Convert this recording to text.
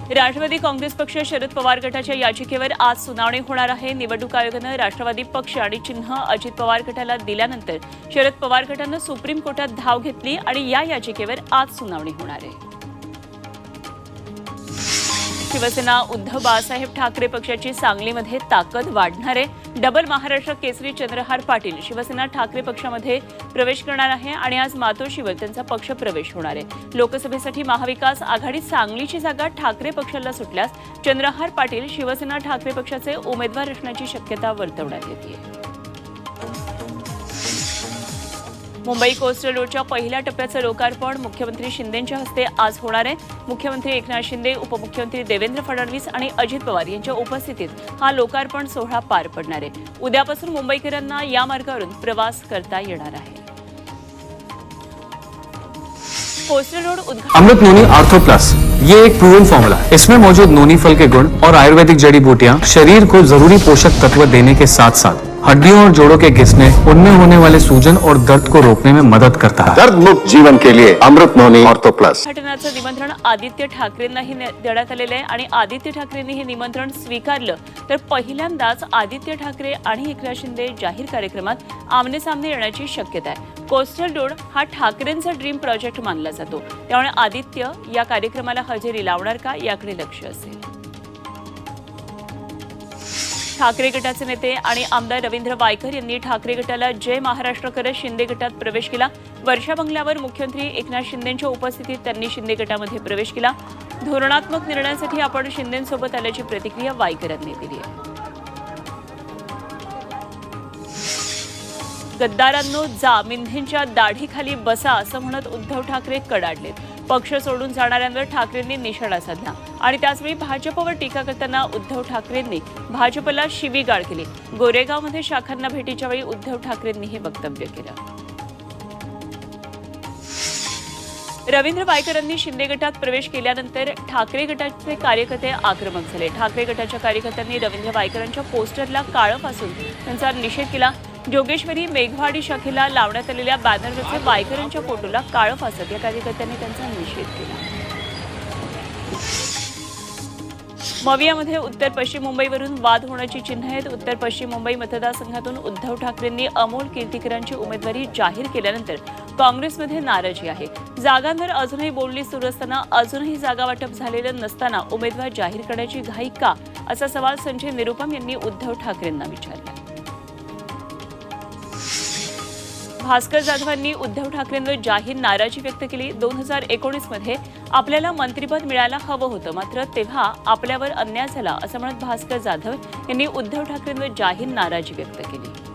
राष्ट्रवादी काँग्रेस पक्ष शरद पवार गटाच्या याचिकेवर आज सुनावणी होणार आहे। निवडणूक आयोगानं राष्ट्रवादी पक्ष आणि चिन्ह अजित पवार गटाला दिल्यानंतर शरद पवार गटानं सुप्रीम कोर्टात धाव घेतली आणि या याचिकेवर आज सुनावणी होणार आहे। शिवसेना उद्धव बाळासाहेब ठाकरे पक्षाची सांगलीमध्ये ताकद वाढणार आहे। डबल महाराष्ट्र केसरी चंद्रहार पाटील शिवसेना ठाकरे पक्षामध्ये प्रवेश करणार आहे आणि आज मातोश्रीवर त्यांचा पक्ष प्रवेश होणार आहे। लोकसभेसाठी महाविकास आघाडी सांगलीची जागा ठाकरे पक्षाला सुटल्यास चंद्रहार पाटील शिवसेना ठाकरे पक्षाचे उमेदवार असण्याची शक्यता वर्तवण्यात येते। मुंबई कोस्टल रोडच्या पहिल्या टप्प्याचं लोकार्पण मुख्यमंत्री शिंदेंच्या हस्ते आज होणार आहे। मुख्यमंत्री एकनाथ शिंदे, उपमुख्यमंत्री देवेंद्र फडणवीस आणि अजित पवार यांच्या उपस्थितीत हा लोकार्पण सोहळा पार पडणार आहे। उद्यापासून मुंबईकरांना या मार्गावरून प्रवास करता येणार आहे। कोस्टल रोड अमृत नोनी आर्थो प्लस ये एक प्रूवन फॉर्मूला है। इसमें मौजूद नोनी फल के गुण और आयुर्वेदिक जड़ी बूटियां शरीर को जरूरी पोषक तत्व देने के साथ साथ हड्डियों और जोड़ों के घिसने, उनमें होने वाले सूजन और दर्द को रोकने में मदद करता है। दर्द मुक्त जीवन के लिए अमृत नोनी ऑर्थो प्लस। उद्घाटनाचं निमंत्रण आदित्य ठाकरेंनाही देण्यात आलेलं आहे आणि आदित्य ठाकरेंनी हे निमंत्रण स्वीकारलं तर पहिल्यांदाच आदित्य ठाकरे आणि एकनाथ शिंदे जाहीर कार्यक्रमात आमने सामने येण्याची शक्यता आहे। कोस्टल रोड हा ठाकरेंचा ड्रीम प्रोजेक्ट मानला जातो, त्यामुळे आदित्य या कार्यक्रमाला हजेरी लावणार का याकडे लक्ष असेल। ठाकरे गटाचे नेते आणि आमदार रवींद्र वायकर यांनी ठाकरे गटाला जय महाराष्ट्र करत शिंदे गटात प्रवेश केला। वर्षा बंगल्यावर मुख्यमंत्री एकनाथ शिंदेंच्या उपस्थितीत त्यांनी शिंदे गटामध्ये प्रवेश केला। धोरणात्मक निर्णयासाठी आपण शिंदेंसोबत आल्याची प्रतिक्रिया वायकरांनी दिली आहे। गद्दारांनो जा, मिंधेंच्या दाढीखाली बसा असं म्हणत उद्धव ठाकरे कडाडलेत। पक्ष सोडून जाणाऱ्यांवर ठाकरेंनी निशाणा साधला आणि त्याचवेळी भाजपवर टीका करताना उद्धव ठाकरेंनी भाजपला शिवीगाळ केली। गोरेगावमध्ये शाखांना भेटीच्या वेळी उद्धव ठाकरेंनी हे वक्तव्य केलं। रवींद्र वायकरांनी शिंदे गटात प्रवेश केल्यानंतर ठाकरे गटाचे कार्यकर्ते आक्रमक झाले। ठाकरे गटाच्या कार्यकर्त्यांनी रवींद्र वायकरांच्या पोस्टरला काळं फासून त्यांचा निषेध केला। जोगेश्वरी मेघवाडी शाखेला लावण्यात आलेल्या बॅनरवरचे वायकरांच्या फोटोला काळं फासत या कार्यकर्त्यांनी त्यांचा निषेध केला। मवियामध्ये उत्तर पश्चिम मुंबईवरून वाद होण्याची चिन्ह आहेत। उत्तर पश्चिम मुंबई मतदारसंघातून उद्धव ठाकरेंनी अमोल कीर्तीकरांची उमेदवारी जाहीर केल्यानंतर काँग्रेसमध्ये नाराजी आहे। जागांवर अजूनही बोलणी सुरू असताना अजूनही जागा वाटप झालेलं नसताना उमेदवार जाहीर करण्याची घाई का, असा सवाल संजय निरुपम यांनी उद्धव ठाकरेंना विचारला। भास्कर जाधवांनी उद्धव ठाकरेंवर जाहीर नाराजी व्यक्त केली। 2019 मध्ये आपल्याला मंत्रिपद मिळायला हवं होतं, मात्र तेव्हा आपल्यावर अन्याय झाला असं म्हणत भास्कर जाधव यांनी उद्धव ठाकरेंवर जाहीर नाराजी व्यक्त केली।